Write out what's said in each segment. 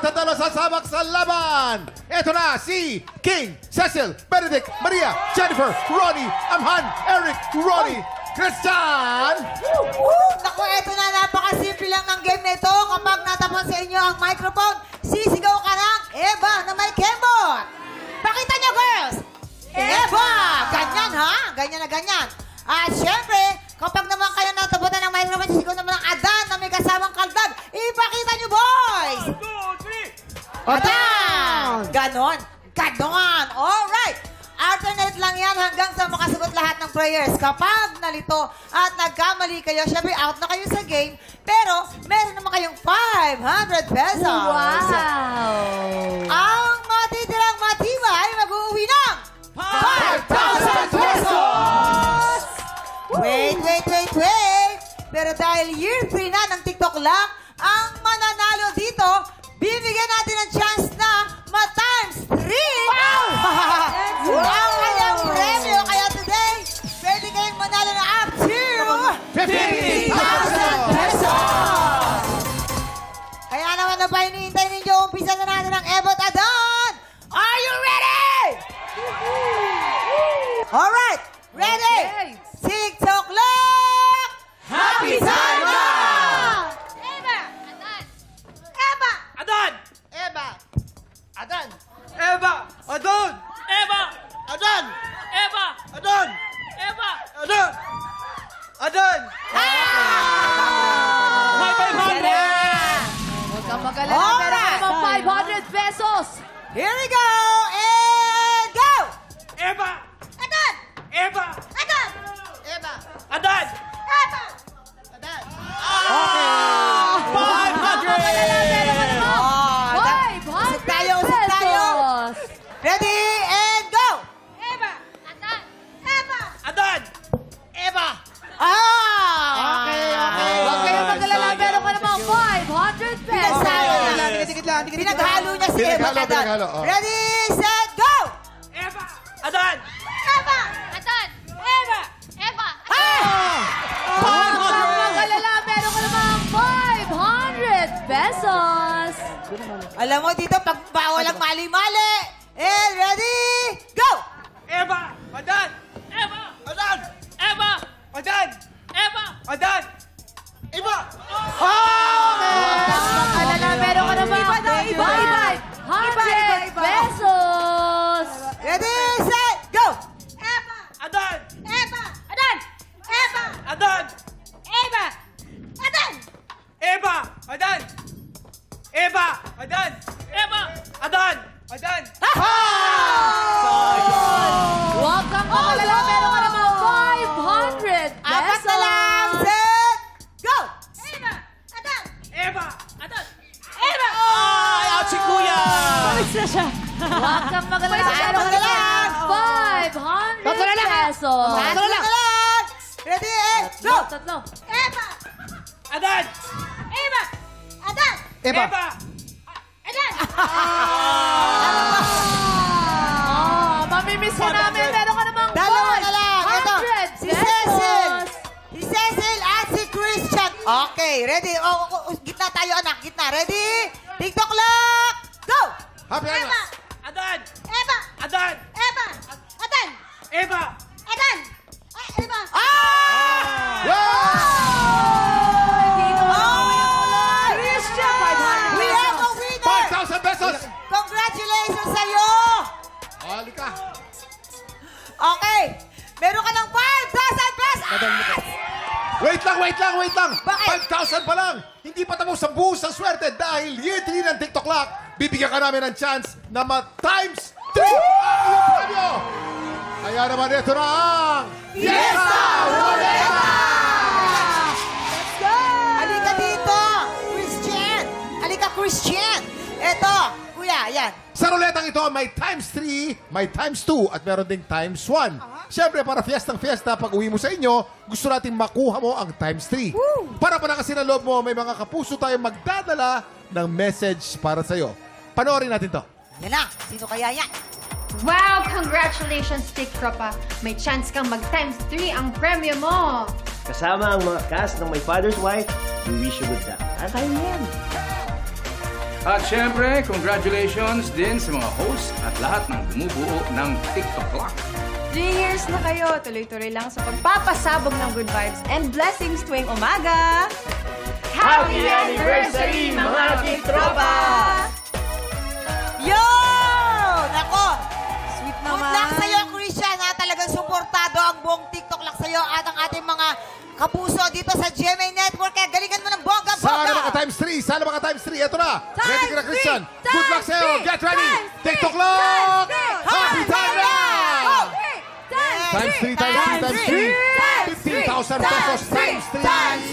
matatalo sa sabak sa laban. Ito na si King, Cecil, Benedict, Maria, Jennifer, Ronnie, Amhan, Eric, Ronnie, Christian! Naku, eto na, napakasimple lang ng game na ito. Kapag natapon sa inyo ang microphone, sisigaw ka ng Eva na may kembot. Pakita niyo, girls! Eva! Ganyan, ha? Ganyan na ganyan. At syempre, kapag naman kayo natapunan ng microphone, sisigaw naman ng Adan na may kasamang kaldag. Ipakita niyo, boys! 1, 2, 3! Adan! Ganon. Ganon. Alright. Alternate lang yan hanggang sa makasagot lahat ng prayers. Kapag nalito at nagkamali kayo, syempre out na kayo sa game. Pero meron naman kayong 500 pesos. Wow! Ang matitirang matibay ay mag-uwi ng 5,000 pesos! Wait. Pero dahil year 3 na ng TikTok lang, ang mananalo dito, bibigyan natin ng chance na ma-times 3! Wow! Ang kanyang premyo. Kaya today, pwede kayong manalo na up to 50,000 pesos! Kaya naman na ba hinihintay ninyo, umpisa na natin ang Eva at Adan! Are you ready? Alright, ready? TikTok clock! Happy time na! Eva! Adan! Eva! Adan! Eva! Adon! Eva! Adan! Eva! Adon! Eva! Adon! Adon! May 500! Huwag kang mag-alala. Meron ka naman 500 pesos. Here we go! And go! Eva! Adan! Eva! Adan! Eva! Adan! Eva! Adan! Meron ka naman 500 tayo. pesos. Ready? And go! Eva! Adan! Eva! Adan! Eva! Okay. Huwag kayong mag-alala. Meron ka naman 500 pesos. Dikit lang. Pinaghalo niya si Eva at Adan. Pinaghalo, oh. Ready, set, go! Eva! Adan! Eva! Adan! Eva! Eva! Huwag kang mag-alala. Meron ka naman 500 pesos. Alam mo dito, pag bawal ang mali-mali. And ready, go! Eva! Adan! Eva! Adan! Eva! Adan! Eva! Adan! Eva! Huwag kang mag-alala. Meron ka naman 500 pesos. Ready, set, go! Eva! Adan! Eva! Adan! Eva! Adan! Eva! Adan! Eva! Adan! Eva! Adan! Eva! Adan! Adan! Huwag kang mag-alala. Meron ka naman 500 Apat na lang, pesos. set, go! Eva! Adan! Eva! Adan! Eva! Ay, out si Kuya! Huwag kang mag-alala. Meron ka naman 500 pesos. Tatlo na lang! Ready, and go! Tatlo. Eva! Adan! Eva! Adan! Eva! Adan! Mamimiss ka namin. Meron ka naman Dalawa na lang. Ito, 500 si Cecil. pesos. Si Cecil at si Christian. Okay, ready? Gitna tayo, anak. Gitna. Ready? TikTok clock. Go! Happy Eva! Anas! Adan! Eva! Adan! Eva! Adan! Eva! Adan! Eva! Christian! We have a winner! 5,000 pesos! Congratulations sa'yo! Halika! Okay, meron ka ng 5,000 pesos! Wait lang! Bakit? 5,000 pa lang! Hindi pa tapos sa buhos ng swerte dahil year 3 ng TikTok Lock, bibigyan ka namin ng chance na ma-times 3 ang iyong premyo! Kaya naman ito na ang Fiesta Ruleta! Let's go! Halika dito, Christian! Halika, Christian! Eto, kuya, yan. Sa ruletang ito, may times 3, may times 2, at meron ding times 1. Siyempre, para fiestang fiesta, pag uwi mo sa inyo, gusto natin makuha mo ang times 3. Para palakasin ang loob mo, may mga kapuso tayong magdadala ng message para sa'yo. Panoorin natin to. Yan na, sino kaya yan? Wow! Congratulations, TikTropa! May chance kang mag-times 3 ang premyo mo! Kasama ang mga cast ng My Father's Wife, we wish you good luck. Tayo yan. At syempre, congratulations din sa mga host at lahat ng bumubuo ng TikTok Clock. 3 years na kayo. Tuloy-tuloy lang sa pagpapasabog ng good vibes and blessings tuwing umaga. Happy anniversary, mga Tiktropa! Yo! Nako! Sweet Good naman. luck sa'yo, Christian, ha? Talagang suportado ang buong TikTok lang sa'yo at ang ating mga kapuso dito sa GMA Network. Kaya galingan mo ng bongga-bongga! Sana mga times 3! Sana mga times 3! Ito na! Ready ka na, Christian! Good luck sa'yo! Get ready! TikTok Clock! Happy time now! Times 3, times 3, times 3! 15,000 pesos! Times 3! Times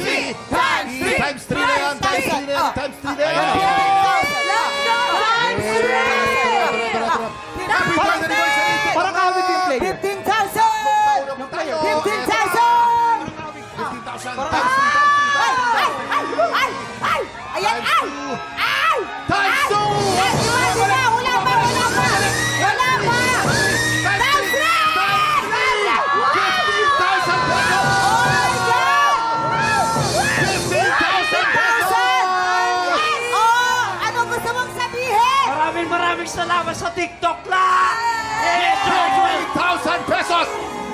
3! Times 3 na yan! Times 3 na yan! Times 3 na yan! Happy time anniversary! Parang kawit yung play. 15,000! 15,000! 15,000! Ay! Ayan, ay! Ay! Times 2! Wala pa! Times 3! 15,000 pesos! 15,000 pesos! Oh! Ano gusto mong sabihin? Maraming salamat sa TikTok lang! 20,000 pesos!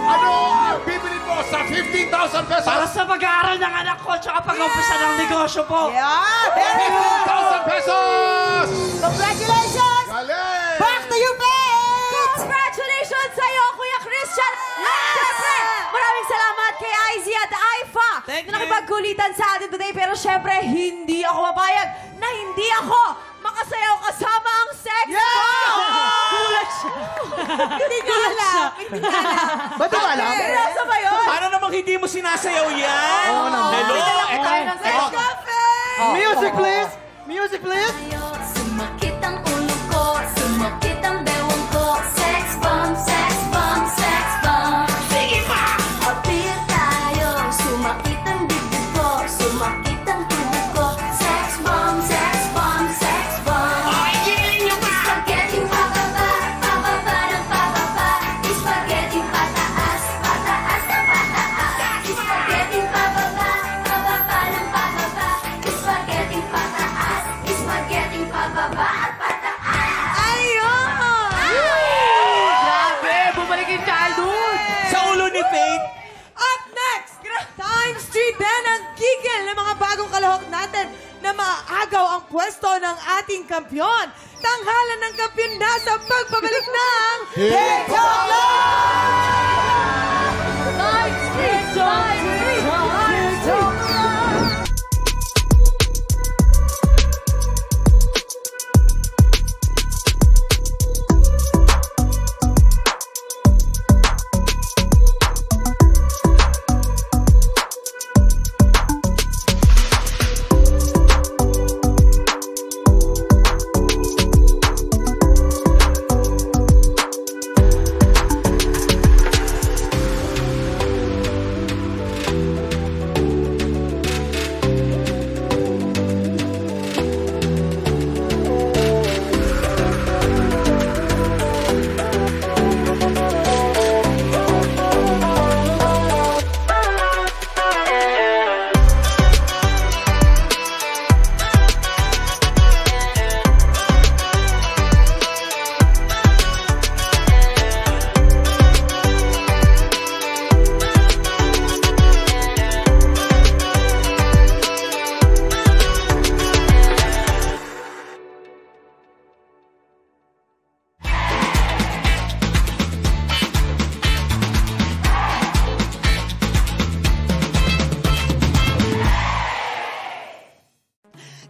Ano ang bibili mo sa 15,000 pesos? Para sa pag-aaral ng anak ko tsaka pag-umpisa ng negosyo po. Yeah! Very good! 15,000 pesos! Congratulations! Galing! Back to you, Paige! Congratulations sa'yo, Kuya Christian! At syempre, maraming salamat kay IZ at Aifa Thank na you. nakipagkulitan sa atin today. Pero syempre, hindi ako mapayag na hindi ako makasayaw kasama ang sex bomb! Gulat siya. Hindi niya alam. Hindi niya alam. Ba't di ba alam? Seryoso ba yun? Paano namang hindi mo sinasayaw yan? Oo naman. Hello? Dala ko tayo ng sex Eto. cafe! Music please! Music please! Sumakit ang ulo ko, sumakit ang bewang ko. Sex bomb, sex bomb, sex bomb. Sige pa! Appeal tayo, sumakit ang dibdib ko, sumakit ang tubo ko. Sex bomb, sex bomb, sex bomb. Spaghetti pababa, pababa ng pababa. Spaghetti pataas, pataas ng pataas. Spaghetti pababa, pababa ng pababa. Spaghetti pataas, spaghetti pababa at pataas. Ayun! Grabe! Bumalik yung childhood! Sa ulo ni Faith, Up next, Times 3 din ang gigil ng mga bagong kalahok natin na maagaw ang pwesto ng ating kampyon. Tanghalan ng kampyon na sa pagbabalik ng TikTok Live! Times 3! Times 3!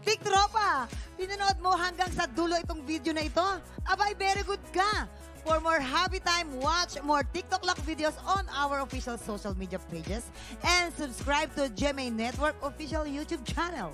Tiktropa, pinanood mo hanggang sa dulo itong video na ito? Abay, very good ka! For more happy time, watch more TikTok Lock videos on our official social media pages and subscribe to GMA Network official YouTube channel.